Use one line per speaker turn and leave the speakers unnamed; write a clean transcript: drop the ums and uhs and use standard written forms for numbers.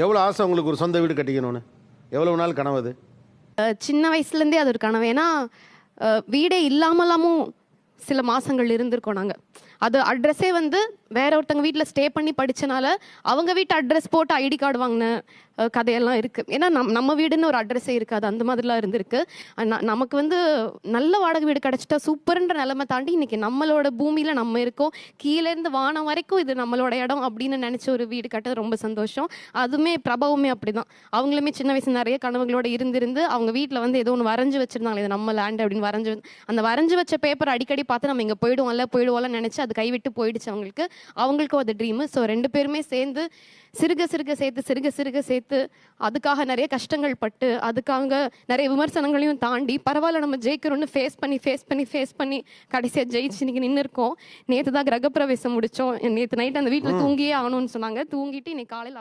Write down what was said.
எவ்வளோ ஆசை உங்களுக்கு ஒரு சொந்த வீடு கட்டிக்கணும்னு? எவ்வளவு நாள் கனவு அது?
சின்ன வயசுலேருந்தே அது ஒரு கனவு. ஏன்னா வீடே இல்லாமலாமும் சில மாசங்கள் இருந்திருக்கோம் நாங்க. அது அட்ரஸே வந்து வேற ஒருத்தங்க வீட்டில் ஸ்டே பண்ணி படிச்சனால அவங்க வீட்டு அட்ரஸ் போட்டு ஐடி கார்டு வாங்கின கதையெல்லாம் இருக்கு. ஏன்னா நம்ம வீடுன்னு ஒரு அட்ரஸே இருக்காது, அந்த மாதிரிலாம் இருந்திருக்கு. நமக்கு வந்து நல்ல வாடகை வீடு கிடைச்சிட்டா சூப்பர்ன்ற நிலைமை தாண்டி இன்னைக்கு நம்மளோட பூமியில நம்ம இருக்கோம், கீழேருந்து வானம் வரைக்கும் இது நம்மளோட இடம் அப்படின்னு நினைச்ச ஒரு வீடு கட்டது ரொம்ப சந்தோஷம். அதுவுமே பிரபாவுமே அப்படிதான். அவங்களுமே சின்ன வயசு நிறைய கனவுகளோட இருந்திருந்து அவங்க வீட்டில் வந்து ஏதோ ஒன்று வரைஞ்சு வச்சிருந்தாங்க, இது நம்ம லேண்ட் அப்படின்னு வரைஞ்சு. அந்த வரைஞ்சு வச்ச பேப்பர் அடிக்கடி பார்த்து நம்ம இங்கே போயிடுவோம்ல நினைச்சு அது கைவிட்டு போயிடுச்சு அவங்களுக்கு. அவங்களுக்கும் அது ட்ரீமு. ஸோ ரெண்டு பேருமே சேர்ந்து சிறுக சிறுக சேர்த்து அதுக்காக நிறைய கஷ்டங்கள் பட்டு அதுக்காக நிறைய விமர்சனங்களையும் தாண்டி பரவாயில்ல நம்ம ஜெயிக்கிறோன்னு ஃபேஸ் பண்ணி கடைசியாக ஜெயிச்சு இன்னைக்கு நின்று இருக்கோம். நேற்று தான் கிரகப்பிரவேசம் முடித்தோம். நேற்று நைட் அந்த வீட்டில் தூங்கியே ஆகணும்னு சொன்னாங்க. தூங்கிட்டு இன்னைக்கு காலையில்